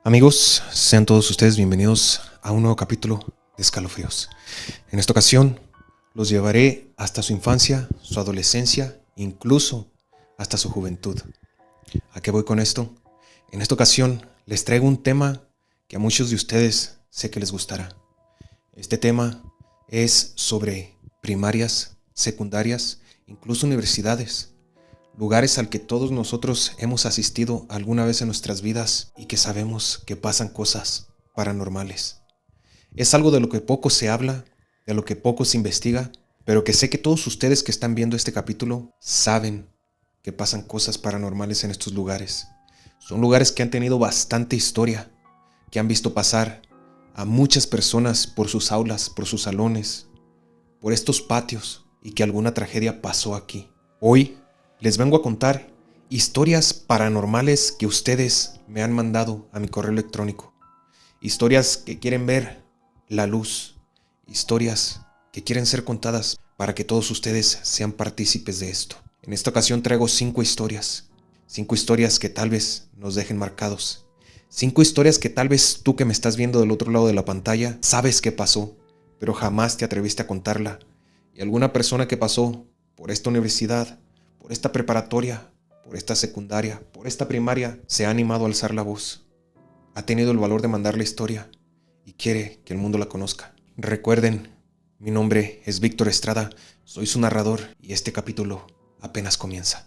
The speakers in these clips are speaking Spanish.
Amigos, sean todos ustedes bienvenidos a un nuevo capítulo de Escalofríos. En esta ocasión los llevaré hasta su infancia, su adolescencia, incluso hasta su juventud. ¿A qué voy con esto? En esta ocasión les traigo un tema que a muchos de ustedes sé que les gustará. Este tema es sobre primarias, secundarias, incluso universidades. Lugares al que todos nosotros hemos asistido alguna vez en nuestras vidas y que sabemos que pasan cosas paranormales. Es algo de lo que poco se habla, de lo que poco se investiga, pero que sé que todos ustedes que están viendo este capítulo saben que pasan cosas paranormales en estos lugares. Son lugares que han tenido bastante historia, que han visto pasar a muchas personas por sus aulas, por sus salones, por estos patios y que alguna tragedia pasó aquí. Hoy les vengo a contar historias paranormales que ustedes me han mandado a mi correo electrónico. Historias que quieren ver la luz. Historias que quieren ser contadas para que todos ustedes sean partícipes de esto. En esta ocasión traigo 5 historias. 5 historias que tal vez nos dejen marcados. 5 historias que tal vez tú que me estás viendo del otro lado de la pantalla sabes qué pasó, pero jamás te atreviste a contarla. Y alguna persona que pasó por esta universidad, por esta preparatoria, por esta secundaria, por esta primaria, se ha animado a alzar la voz. Ha tenido el valor de mandar la historia y quiere que el mundo la conozca. Recuerden, mi nombre es Víctor Estrada, soy su narrador y este capítulo apenas comienza.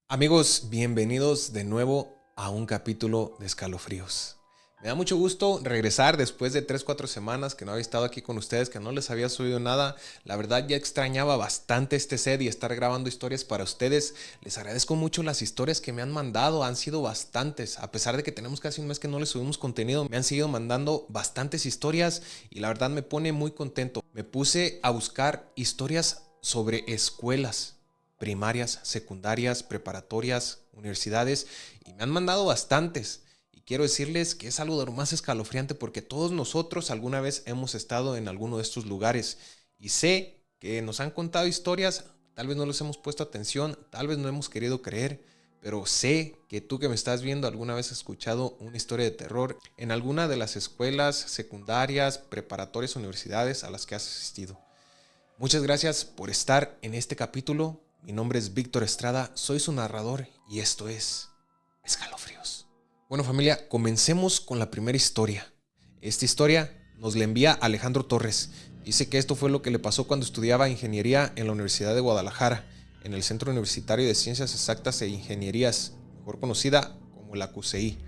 Amigos, bienvenidos de nuevo a un capítulo de Escalofríos. Me da mucho gusto regresar después de 3-4 semanas que no había estado aquí con ustedes, que no les había subido nada. La verdad ya extrañaba bastante este set y estar grabando historias para ustedes. Les agradezco mucho las historias que me han mandado, han sido bastantes. A pesar de que tenemos casi un mes que no les subimos contenido, me han seguido mandando bastantes historias y la verdad me pone muy contento. Me puse a buscar historias sobre escuelas primarias, secundarias, preparatorias, universidades y me han mandado bastantes. Y quiero decirles que es algo de lo más escalofriante porque todos nosotros alguna vez hemos estado en alguno de estos lugares y sé que nos han contado historias, tal vez no les hemos puesto atención, tal vez no hemos querido creer, pero sé que tú que me estás viendo alguna vez has escuchado una historia de terror en alguna de las escuelas secundarias, preparatorias, universidades a las que has asistido. Muchas gracias por estar en este capítulo. Mi nombre es Víctor Estrada, soy su narrador y esto es Escalofríos. Bueno familia, comencemos con la primera historia. Esta historia nos la envía Alejandro Torres. Dice que esto fue lo que le pasó cuando estudiaba ingeniería en la Universidad de Guadalajara, en el Centro Universitario de Ciencias Exactas e Ingenierías, mejor conocida como la CUCI,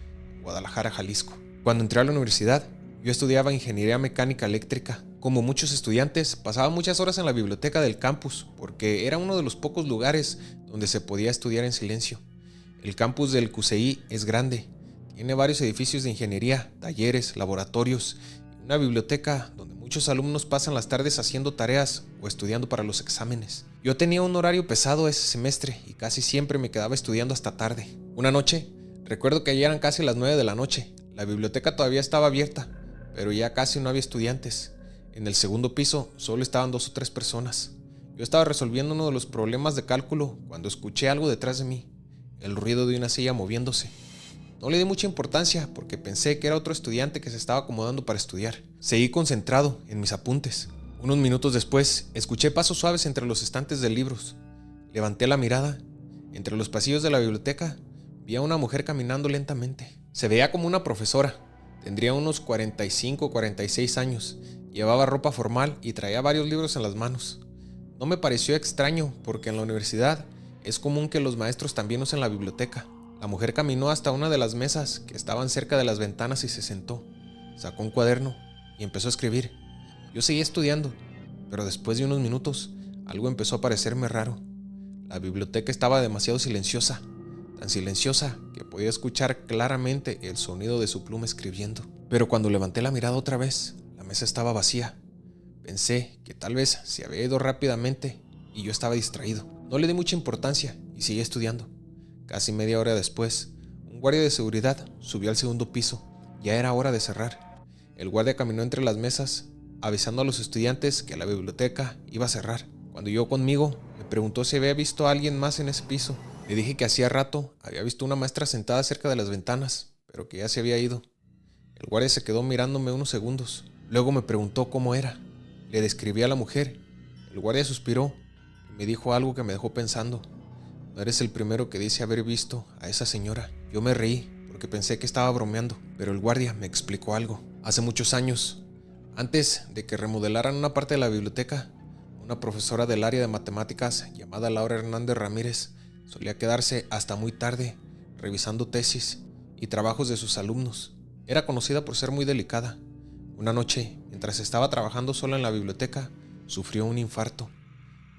Guadalajara, Jalisco. Cuando entré a la universidad, yo estudiaba ingeniería mecánica eléctrica. Como muchos estudiantes, pasaba muchas horas en la biblioteca del campus porque era uno de los pocos lugares donde se podía estudiar en silencio. El campus del CUCI es grande, tiene varios edificios de ingeniería, talleres, laboratorios y una biblioteca donde muchos alumnos pasan las tardes haciendo tareas o estudiando para los exámenes. Yo tenía un horario pesado ese semestre y casi siempre me quedaba estudiando hasta tarde. Una noche, recuerdo que ya eran casi las 9 de la noche, la biblioteca todavía estaba abierta, pero ya casi no había estudiantes. En el segundo piso solo estaban 2 o 3 personas. Yo estaba resolviendo uno de los problemas de cálculo cuando escuché algo detrás de mí, el ruido de una silla moviéndose. No le di mucha importancia porque pensé que era otro estudiante que se estaba acomodando para estudiar. Seguí concentrado en mis apuntes. Unos minutos después, escuché pasos suaves entre los estantes de libros. Levanté la mirada. Entre los pasillos de la biblioteca, vi a una mujer caminando lentamente. Se veía como una profesora. Tendría unos 45 o 46 años. Llevaba ropa formal y traía varios libros en las manos. No me pareció extraño porque en la universidad es común que los maestros también usen la biblioteca. La mujer caminó hasta una de las mesas que estaban cerca de las ventanas y se sentó. Sacó un cuaderno y empezó a escribir. Yo seguía estudiando, pero después de unos minutos algo empezó a parecerme raro. La biblioteca estaba demasiado silenciosa, tan silenciosa que podía escuchar claramente el sonido de su pluma escribiendo. Pero cuando levanté la mirada otra vez, la mesa estaba vacía. Pensé que tal vez se había ido rápidamente y yo estaba distraído. No le di mucha importancia y seguí estudiando. Casi media hora después, un guardia de seguridad subió al segundo piso. Ya era hora de cerrar. El guardia caminó entre las mesas, avisando a los estudiantes que la biblioteca iba a cerrar. Cuando llegó conmigo, me preguntó si había visto a alguien más en ese piso. Le dije que hacía rato había visto una maestra sentada cerca de las ventanas, pero que ya se había ido. El guardia se quedó mirándome unos segundos. Luego me preguntó cómo era. Le describí a la mujer. El guardia suspiró y me dijo algo que me dejó pensando. No eres el primero que dice haber visto a esa señora. Yo me reí porque pensé que estaba bromeando, pero el guardia me explicó algo. Hace muchos años, antes de que remodelaran una parte de la biblioteca, una profesora del área de matemáticas llamada Laura Hernández Ramírez solía quedarse hasta muy tarde revisando tesis y trabajos de sus alumnos. Era conocida por ser muy delicada. Una noche, mientras estaba trabajando sola en la biblioteca, sufrió un infarto.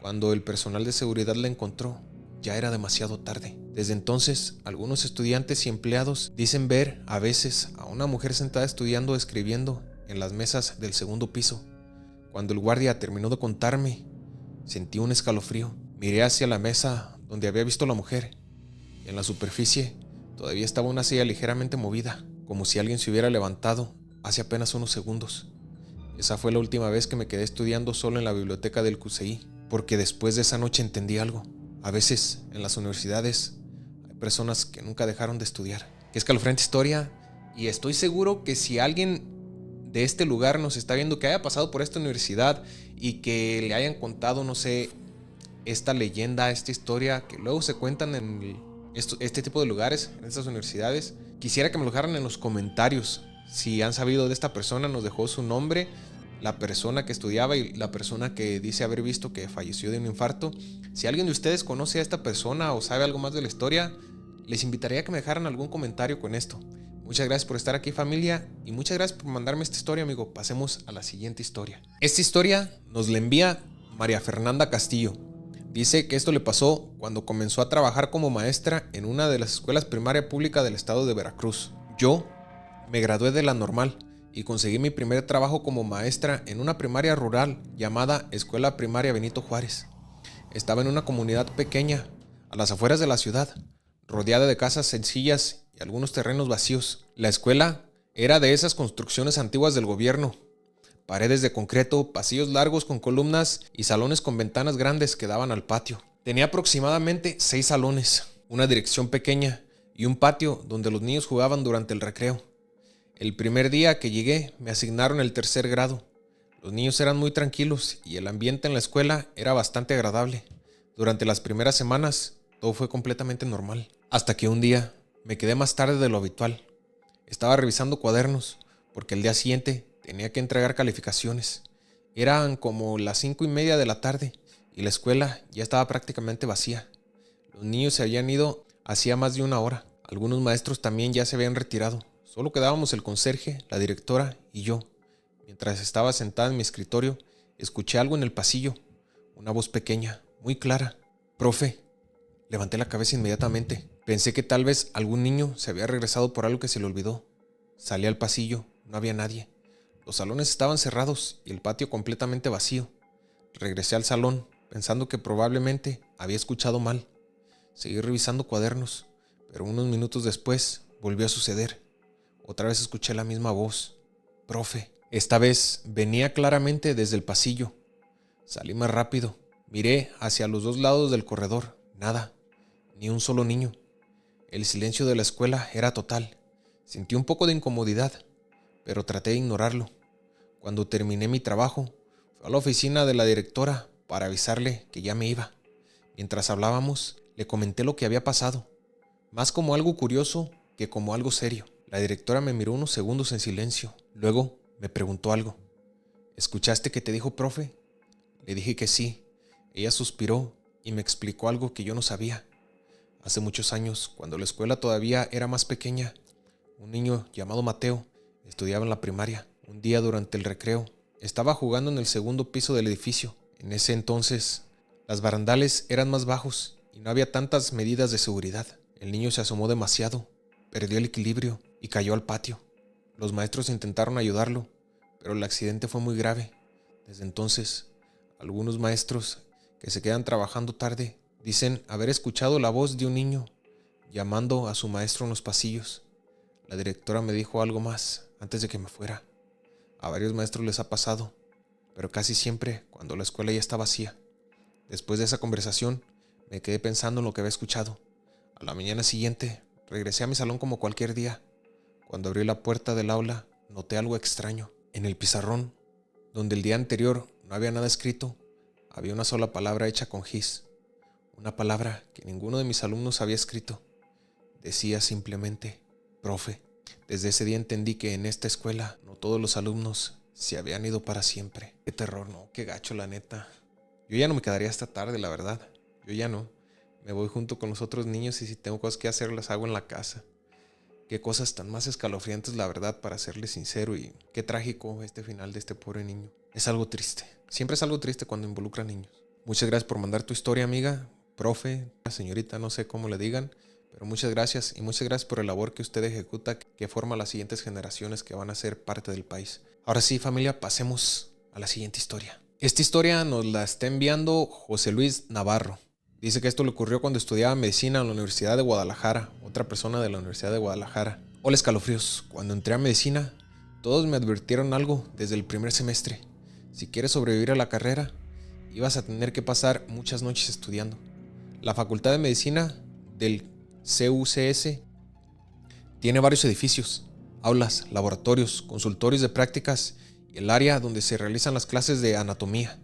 Cuando el personal de seguridad la encontró, ya era demasiado tarde. Desde entonces, algunos estudiantes y empleados dicen ver a veces a una mujer sentada estudiando o escribiendo en las mesas del segundo piso. Cuando el guardia terminó de contarme, sentí un escalofrío. Miré hacia la mesa donde había visto a la mujer. En la superficie todavía estaba una silla ligeramente movida, como si alguien se hubiera levantado hace apenas unos segundos. Esa fue la última vez que me quedé estudiando solo en la biblioteca del QCI, porque después de esa noche entendí algo. A veces, en las universidades, hay personas que nunca dejaron de estudiar. Qué escalofriante historia, y estoy seguro que si alguien de este lugar nos está viendo, que haya pasado por esta universidad y que le hayan contado, no sé, esta leyenda, esta historia, que luego se cuentan en este tipo de lugares, en estas universidades, quisiera que me lo dejaran en los comentarios. Si han sabido de esta persona, nos dejó su nombre, la persona que estudiaba y la persona que dice haber visto que falleció de un infarto. Si alguien de ustedes conoce a esta persona o sabe algo más de la historia, les invitaría a que me dejaran algún comentario con esto. Muchas gracias por estar aquí, familia, y muchas gracias por mandarme esta historia, amigo. Pasemos a la siguiente historia. Esta historia nos la envía María Fernanda Castillo. Dice que esto le pasó cuando comenzó a trabajar como maestra en una de las escuelas primarias públicas del estado de Veracruz. Yo me gradué de la normal y conseguí mi primer trabajo como maestra en una primaria rural llamada Escuela Primaria Benito Juárez. Estaba en una comunidad pequeña, a las afueras de la ciudad, rodeada de casas sencillas y algunos terrenos vacíos. La escuela era de esas construcciones antiguas del gobierno. Paredes de concreto, pasillos largos con columnas y salones con ventanas grandes que daban al patio. Tenía aproximadamente 6 salones, una dirección pequeña y un patio donde los niños jugaban durante el recreo. El primer día que llegué me asignaron el tercer grado. Los niños eran muy tranquilos y el ambiente en la escuela era bastante agradable. Durante las primeras semanas todo fue completamente normal. Hasta que un día me quedé más tarde de lo habitual. Estaba revisando cuadernos porque el día siguiente tenía que entregar calificaciones. Eran como las 5:30 de la tarde y la escuela ya estaba prácticamente vacía. Los niños se habían ido hacía más de una hora. Algunos maestros también ya se habían retirado. Solo quedábamos el conserje, la directora y yo. Mientras estaba sentada en mi escritorio, escuché algo en el pasillo. Una voz pequeña, muy clara. «Profe». Levanté la cabeza inmediatamente. Pensé que tal vez algún niño se había regresado por algo que se le olvidó. Salí al pasillo. No había nadie. Los salones estaban cerrados y el patio completamente vacío. Regresé al salón, pensando que probablemente había escuchado mal. Seguí revisando cuadernos, pero unos minutos después volvió a suceder. Otra vez escuché la misma voz. «Profe». Esta vez venía claramente desde el pasillo. Salí más rápido. Miré hacia los dos lados del corredor. Nada. Ni un solo niño. El silencio de la escuela era total. Sentí un poco de incomodidad, pero traté de ignorarlo. Cuando terminé mi trabajo, fui a la oficina de la directora para avisarle que ya me iba. Mientras hablábamos, le comenté lo que había pasado, más como algo curioso que como algo serio. La directora me miró unos segundos en silencio. Luego me preguntó algo. «¿Escuchaste que te dijo, profe?» Le dije que sí. Ella suspiró y me explicó algo que yo no sabía. Hace muchos años, cuando la escuela todavía era más pequeña, un niño llamado Mateo estudiaba en la primaria. Un día durante el recreo, estaba jugando en el segundo piso del edificio. En ese entonces, las barandales eran más bajos y no había tantas medidas de seguridad. El niño se asomó demasiado, perdió el equilibrio y cayó al patio. Los maestros intentaron ayudarlo, pero el accidente fue muy grave. Desde entonces, algunos maestros que se quedan trabajando tarde dicen haber escuchado la voz de un niño llamando a su maestro en los pasillos. La directora me dijo algo más antes de que me fuera. A varios maestros les ha pasado, pero casi siempre cuando la escuela ya está vacía. Después de esa conversación, me quedé pensando en lo que había escuchado. A la mañana siguiente, regresé a mi salón como cualquier día. Cuando abrí la puerta del aula, noté algo extraño. En el pizarrón, donde el día anterior no había nada escrito, había una sola palabra hecha con gis. Una palabra que ninguno de mis alumnos había escrito. Decía simplemente, profe. Desde ese día entendí que en esta escuela no todos los alumnos se habían ido para siempre. Qué terror, ¿no? Qué gacho, la neta. Yo ya no me quedaría hasta tarde, la verdad. Yo ya no. Me voy junto con los otros niños y si tengo cosas que hacer las hago en la casa. Qué cosas tan más escalofriantes, la verdad, para serle sincero, y qué trágico este final de este pobre niño. Es algo triste. Siempre es algo triste cuando involucra a niños. Muchas gracias por mandar tu historia, amiga, profe, señorita, no sé cómo le digan, pero muchas gracias y muchas gracias por la labor que usted ejecuta que forma a las siguientes generaciones que van a ser parte del país. Ahora sí, familia, pasemos a la siguiente historia. Esta historia nos la está enviando José Luis Navarro. Dice que esto le ocurrió cuando estudiaba medicina en la Universidad de Guadalajara, otra persona de la Universidad de Guadalajara. Hola escalofríos, cuando entré a medicina, todos me advirtieron algo desde el primer semestre. Si quieres sobrevivir a la carrera, ibas a tener que pasar muchas noches estudiando. La Facultad de Medicina del CUCS tiene varios edificios, aulas, laboratorios, consultorios de prácticas y el área donde se realizan las clases de anatomía.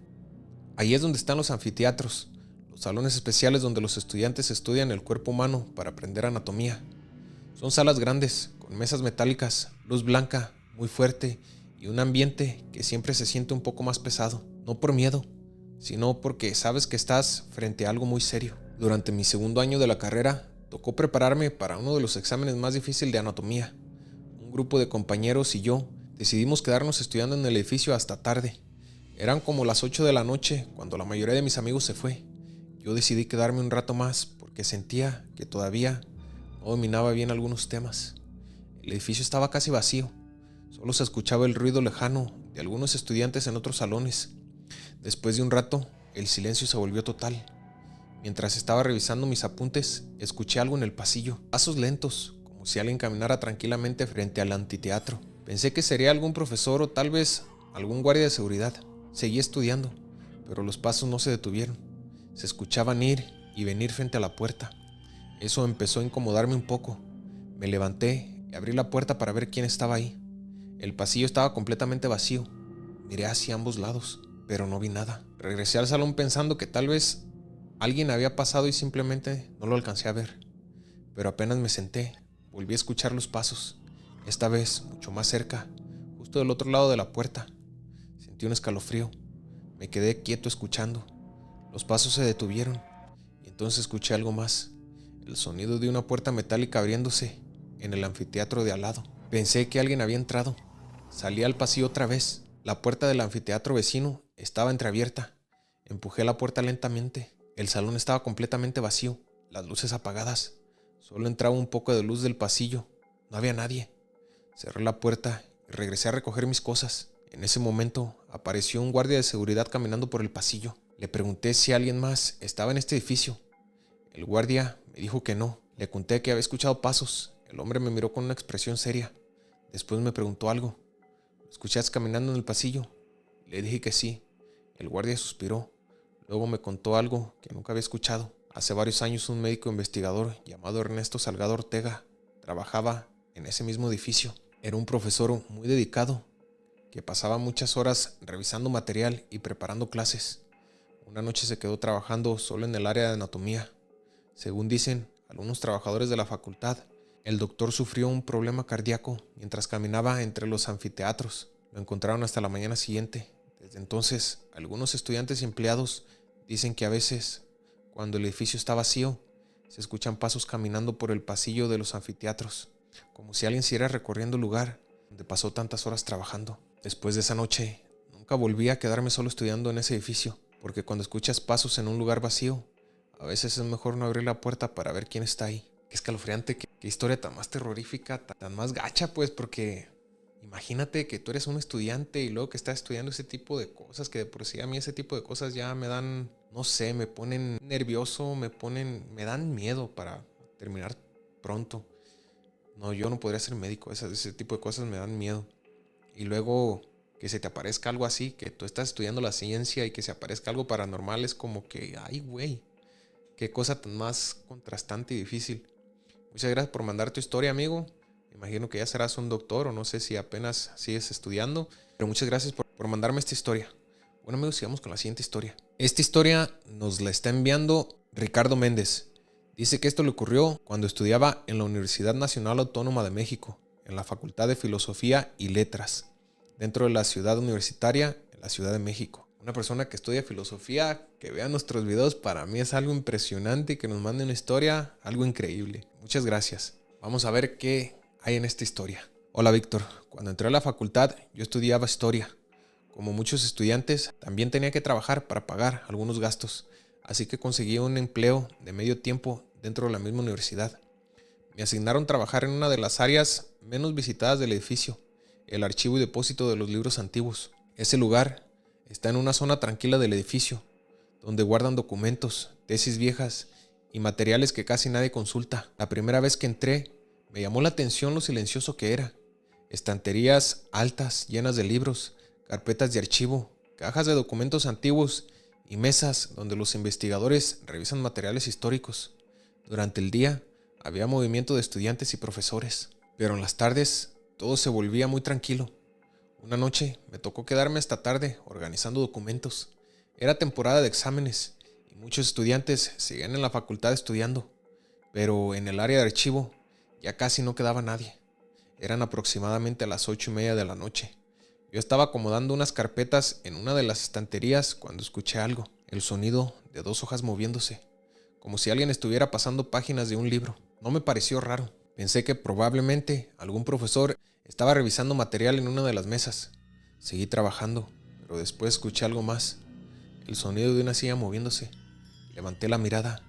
Ahí es donde están los anfiteatros, los salones especiales donde los estudiantes estudian el cuerpo humano para aprender anatomía. Son salas grandes, con mesas metálicas, luz blanca, muy fuerte y un ambiente que siempre se siente un poco más pesado. No por miedo, sino porque sabes que estás frente a algo muy serio. Durante mi segundo año de la carrera, tocó prepararme para uno de los exámenes más difíciles de anatomía. Un grupo de compañeros y yo decidimos quedarnos estudiando en el edificio hasta tarde. Eran como las 8 de la noche cuando la mayoría de mis amigos se fue. Yo decidí quedarme un rato más porque sentía que todavía no dominaba bien algunos temas. El edificio estaba casi vacío. Solo se escuchaba el ruido lejano de algunos estudiantes en otros salones. Después de un rato, el silencio se volvió total. Mientras estaba revisando mis apuntes, escuché algo en el pasillo. Pasos lentos, como si alguien caminara tranquilamente frente al anfiteatro. Pensé que sería algún profesor o tal vez algún guardia de seguridad. Seguí estudiando, pero los pasos no se detuvieron. Se escuchaban ir y venir frente a la puerta. Eso empezó a incomodarme un poco. Me levanté y abrí la puerta para ver quién estaba ahí. El pasillo estaba completamente vacío. Miré hacia ambos lados, pero no vi nada. Regresé al salón pensando que tal vez alguien había pasado y simplemente no lo alcancé a ver. Pero apenas me senté, volví a escuchar los pasos. Esta vez mucho más cerca, justo del otro lado de la puerta. Sentí un escalofrío. Me quedé quieto escuchando. Los pasos se detuvieron y entonces escuché algo más. El sonido de una puerta metálica abriéndose en el anfiteatro de al lado. Pensé que alguien había entrado. Salí al pasillo otra vez. La puerta del anfiteatro vecino estaba entreabierta. Empujé la puerta lentamente. El salón estaba completamente vacío, las luces apagadas. Solo entraba un poco de luz del pasillo. No había nadie. Cerré la puerta y regresé a recoger mis cosas. En ese momento apareció un guardia de seguridad caminando por el pasillo. Le pregunté si alguien más estaba en este edificio. El guardia me dijo que no. Le conté que había escuchado pasos. El hombre me miró con una expresión seria. Después me preguntó algo. ¿Lo escuchaste caminando en el pasillo? Le dije que sí. El guardia suspiró. Luego me contó algo que nunca había escuchado. Hace varios años un médico investigador llamado Ernesto Salgado Ortega trabajaba en ese mismo edificio. Era un profesor muy dedicado que pasaba muchas horas revisando material y preparando clases. Una noche se quedó trabajando solo en el área de anatomía. Según dicen algunos trabajadores de la facultad, el doctor sufrió un problema cardíaco mientras caminaba entre los anfiteatros. Lo encontraron hasta la mañana siguiente. Desde entonces, algunos estudiantes y empleados dicen que a veces, cuando el edificio está vacío, se escuchan pasos caminando por el pasillo de los anfiteatros, como si alguien siguiera recorriendo el lugar donde pasó tantas horas trabajando. Después de esa noche, nunca volví a quedarme solo estudiando en ese edificio, porque cuando escuchas pasos en un lugar vacío, a veces es mejor no abrir la puerta para ver quién está ahí. Qué escalofriante, qué historia tan más terrorífica, tan más gacha, pues, porque imagínate que tú eres un estudiante y luego que estás estudiando ese tipo de cosas, que de por sí a mí ese tipo de cosas ya me dan, no sé, me ponen nervioso, me dan miedo para terminar pronto. No, yo no podría ser médico, ese tipo de cosas me dan miedo. Y luego que se te aparezca algo así, que tú estás estudiando la ciencia y que se aparezca algo paranormal, es como que, ay güey, qué cosa tan más contrastante y difícil. Muchas gracias por mandar tu historia, amigo. Me imagino que ya serás un doctor o no sé si apenas sigues estudiando, pero muchas gracias por mandarme esta historia. Bueno, amigos, sigamos con la siguiente historia. Esta historia nos la está enviando Ricardo Méndez. Dice que esto le ocurrió cuando estudiaba en la Universidad Nacional Autónoma de México, en la Facultad de Filosofía y Letras, dentro de la ciudad universitaria, en la Ciudad de México. Una persona que estudia filosofía, que vea nuestros videos, para mí es algo impresionante y que nos mande una historia, algo increíble. Muchas gracias. Vamos a ver qué hay en esta historia. Hola Víctor, cuando entré a la facultad yo estudiaba historia. Como muchos estudiantes, también tenía que trabajar para pagar algunos gastos, así que conseguí un empleo de medio tiempo dentro de la misma universidad. Me asignaron trabajar en una de las áreas menos visitadas del edificio, el archivo y depósito de los libros antiguos. Ese lugar está en una zona tranquila del edificio, donde guardan documentos, tesis viejas y materiales que casi nadie consulta. La primera vez que entré, me llamó la atención lo silencioso que era. Estanterías altas, llenas de libros, carpetas de archivo, cajas de documentos antiguos y mesas donde los investigadores revisan materiales históricos. Durante el día había movimiento de estudiantes y profesores, pero en las tardes todo se volvía muy tranquilo. Una noche me tocó quedarme hasta tarde organizando documentos. Era temporada de exámenes y muchos estudiantes seguían en la facultad estudiando, pero en el área de archivo ya casi no quedaba nadie. Eran aproximadamente a las 8:30 de la noche. Yo estaba acomodando unas carpetas en una de las estanterías cuando escuché algo, el sonido de 2 hojas moviéndose, como si alguien estuviera pasando páginas de un libro. No me pareció raro. Pensé que probablemente algún profesor estaba revisando material en una de las mesas. Seguí trabajando, pero después escuché algo más, el sonido de una silla moviéndose. Levanté la mirada.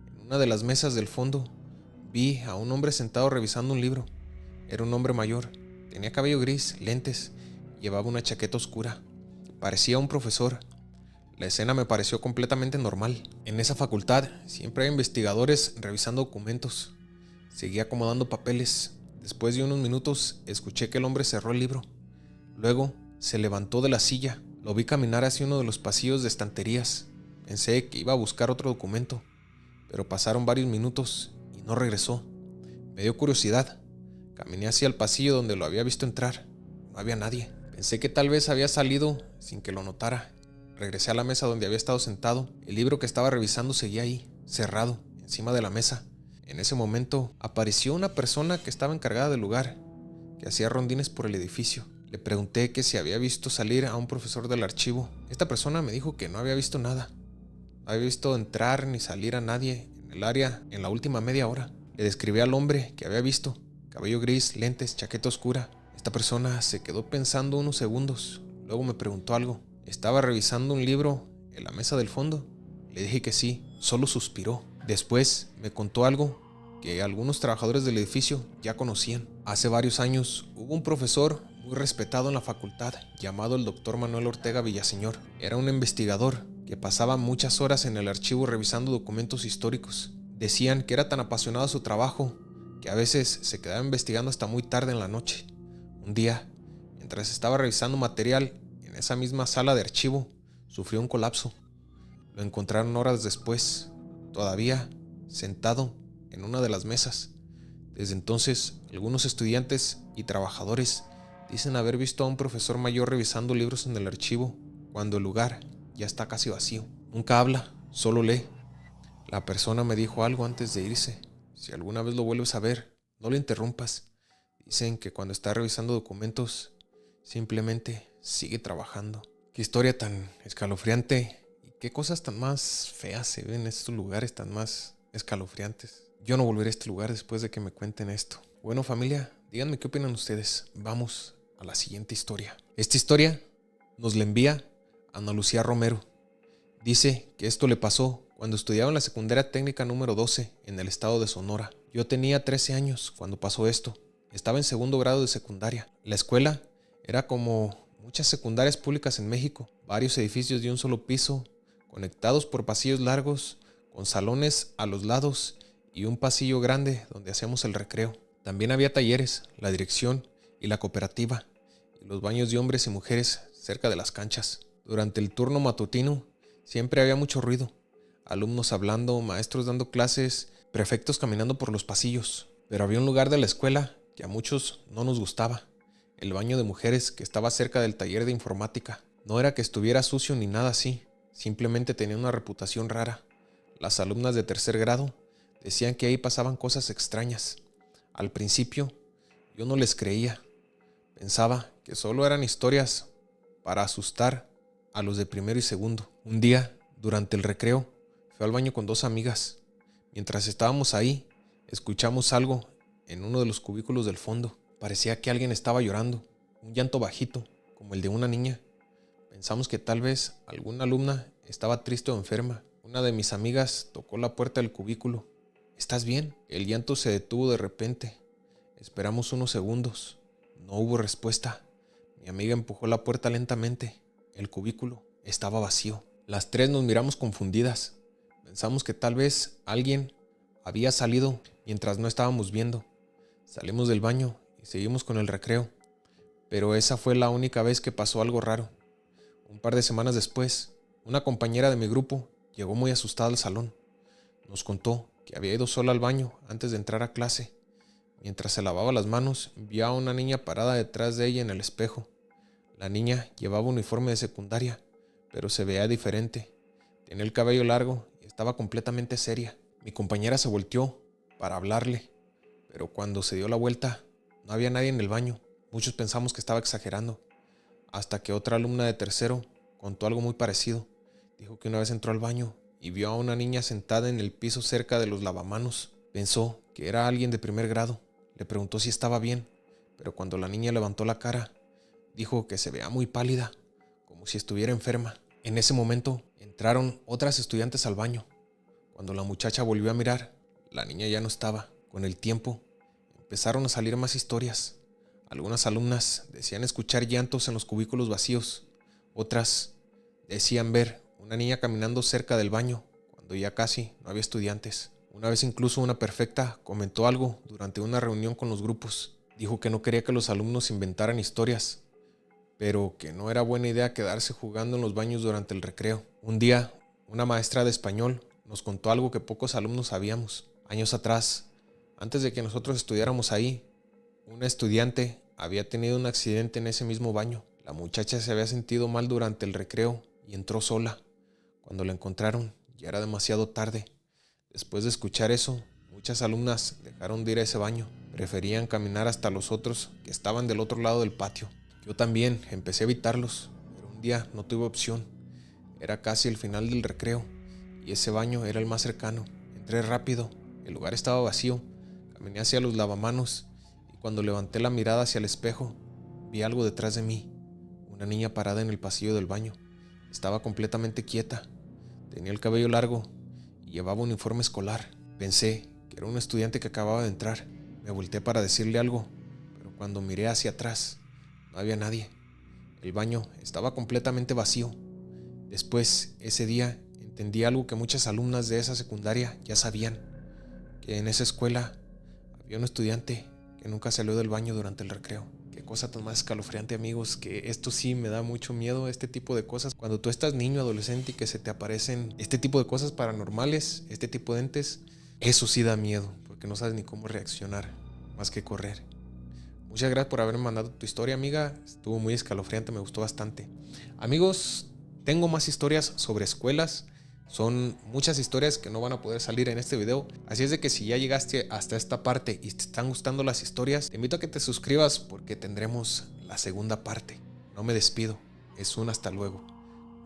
En una de las mesas del fondo vi a un hombre sentado revisando un libro. Era un hombre mayor, tenía cabello gris, lentes, llevaba una chaqueta oscura. Parecía un profesor. La escena me pareció completamente normal. En esa facultad siempre hay investigadores revisando documentos. Seguí acomodando papeles. Después de unos minutos escuché que el hombre cerró el libro. Luego se levantó de la silla. Lo vi caminar hacia uno de los pasillos de estanterías. Pensé que iba a buscar otro documento, pero pasaron varios minutos y no regresó. Me dio curiosidad. Caminé hacia el pasillo donde lo había visto entrar. No había nadie. Pensé que tal vez había salido sin que lo notara. Regresé a la mesa donde había estado sentado. El libro que estaba revisando seguía ahí, cerrado, encima de la mesa. En ese momento apareció una persona que estaba encargada del lugar, que hacía rondines por el edificio. Le pregunté que si había visto salir a un profesor del archivo. Esta persona me dijo que no había visto nada. No había visto entrar ni salir a nadie en el área en la última media hora. Le describí al hombre que había visto. Cabello gris, lentes, chaqueta oscura. Esta persona se quedó pensando unos segundos. Luego me preguntó algo. ¿Estaba revisando un libro en la mesa del fondo? Le dije que sí. Solo suspiró. Después me contó algo que algunos trabajadores del edificio ya conocían. Hace varios años hubo un profesor muy respetado en la facultad llamado el Dr. Manuel Ortega Villaseñor. Era un investigador que pasaba muchas horas en el archivo revisando documentos históricos. Decían que era tan apasionado a su trabajo que a veces se quedaba investigando hasta muy tarde en la noche. Un día, mientras estaba revisando material en esa misma sala de archivo, sufrió un colapso. Lo encontraron horas después, todavía sentado en una de las mesas. Desde entonces, algunos estudiantes y trabajadores dicen haber visto a un profesor mayor revisando libros en el archivo cuando el lugar ya está casi vacío. Nunca habla, solo lee. La persona me dijo algo antes de irse. Si alguna vez lo vuelves a ver, no lo interrumpas. Dicen que cuando está revisando documentos, simplemente sigue trabajando. Qué historia tan escalofriante y qué cosas tan más feas se ven en estos lugares tan más escalofriantes. Yo no volveré a este lugar después de que me cuenten esto. Bueno, familia, díganme qué opinan ustedes. Vamos a la siguiente historia. Esta historia nos la envía Ana Lucía Romero. Dice que esto le pasó cuando estudiaba en la secundaria técnica número 12 en el estado de Sonora. Yo tenía 13 años cuando pasó esto. Estaba en segundo grado de secundaria. La escuela era como muchas secundarias públicas en México. Varios edificios de un solo piso, conectados por pasillos largos, con salones a los lados y un pasillo grande donde hacíamos el recreo. También había talleres, la dirección y la cooperativa, y los baños de hombres y mujeres cerca de las canchas. Durante el turno matutino siempre había mucho ruido, alumnos hablando, maestros dando clases, prefectos caminando por los pasillos. Pero había un lugar de la escuela que a muchos no nos gustaba: el baño de mujeres, que estaba cerca del taller de informática. No era que estuviera sucio ni nada así, simplemente tenía una reputación rara. Las alumnas de tercer grado decían que ahí pasaban cosas extrañas. Al principio yo no les creía, pensaba que solo eran historias para asustar a los de primero y segundo. Un día, durante el recreo, fui al baño con 2 amigas. Mientras estábamos ahí, escuchamos algo en uno de los cubículos del fondo. Parecía que alguien estaba llorando, un llanto bajito, como el de una niña. Pensamos que tal vez alguna alumna estaba triste o enferma. Una de mis amigas tocó la puerta del cubículo. ¿Estás bien? El llanto se detuvo de repente. Esperamos unos segundos. No hubo respuesta. Mi amiga empujó la puerta lentamente. El cubículo estaba vacío. Las 3 nos miramos confundidas. Pensamos que tal vez alguien había salido mientras no estábamos viendo. Salimos del baño y seguimos con el recreo. Pero esa fue la única vez que pasó algo raro. Un par de semanas después, una compañera de mi grupo llegó muy asustada al salón. Nos contó que había ido sola al baño antes de entrar a clase. Mientras se lavaba las manos, vio a una niña parada detrás de ella en el espejo. La niña llevaba uniforme de secundaria, pero se veía diferente. Tenía el cabello largo y estaba completamente seria. Mi compañera se volteó para hablarle, pero cuando se dio la vuelta, no había nadie en el baño. Muchos pensamos que estaba exagerando, hasta que otra alumna de tercero contó algo muy parecido. Dijo que una vez entró al baño y vio a una niña sentada en el piso cerca de los lavamanos. Pensó que era alguien de primer grado. Le preguntó si estaba bien, pero cuando la niña levantó la cara, dijo que se veía muy pálida, como si estuviera enferma. En ese momento entraron otras estudiantes al baño. Cuando la muchacha volvió a mirar, la niña ya no estaba. Con el tiempo, empezaron a salir más historias. Algunas alumnas decían escuchar llantos en los cubículos vacíos. Otras decían ver una niña caminando cerca del baño cuando ya casi no había estudiantes. Una vez incluso una prefecta comentó algo durante una reunión con los grupos. Dijo que no quería que los alumnos inventaran historias, pero que no era buena idea quedarse jugando en los baños durante el recreo. Un día, una maestra de español nos contó algo que pocos alumnos sabíamos. Años atrás, antes de que nosotros estudiáramos ahí, una estudiante había tenido un accidente en ese mismo baño. La muchacha se había sentido mal durante el recreo y entró sola. Cuando la encontraron, ya era demasiado tarde. Después de escuchar eso, muchas alumnas dejaron de ir a ese baño. Preferían caminar hasta los otros que estaban del otro lado del patio. Yo también empecé a evitarlos, pero un día no tuve opción. Era casi el final del recreo y ese baño era el más cercano. Entré rápido, el lugar estaba vacío. Caminé hacia los lavamanos y cuando levanté la mirada hacia el espejo, vi algo detrás de mí. Una niña parada en el pasillo del baño. Estaba completamente quieta. Tenía el cabello largo y llevaba un uniforme escolar. Pensé que era un estudiante que acababa de entrar. Me volteé para decirle algo, pero cuando miré hacia atrás, no había nadie. El baño estaba completamente vacío. Después, ese día, entendí algo que muchas alumnas de esa secundaria ya sabían, que en esa escuela había un estudiante que nunca salió del baño durante el recreo. Qué cosa tan más escalofriante, amigos, que esto sí me da mucho miedo, este tipo de cosas. Cuando tú estás niño, adolescente y que se te aparecen este tipo de cosas paranormales, este tipo de entes, eso sí da miedo, porque no sabes ni cómo reaccionar, más que correr. Muchas gracias por haberme mandado tu historia, amiga. Estuvo muy escalofriante, me gustó bastante. Amigos, tengo más historias sobre escuelas. Son muchas historias que no van a poder salir en este video. Así es de que si ya llegaste hasta esta parte y te están gustando las historias, te invito a que te suscribas porque tendremos la segunda parte. No me despido, es un hasta luego.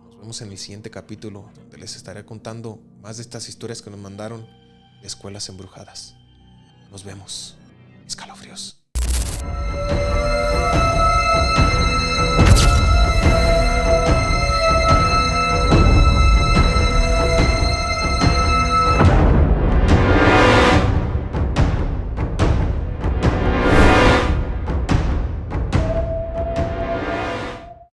Nos vemos en el siguiente capítulo donde les estaré contando más de estas historias que nos mandaron de escuelas embrujadas. Nos vemos. Escalofríos.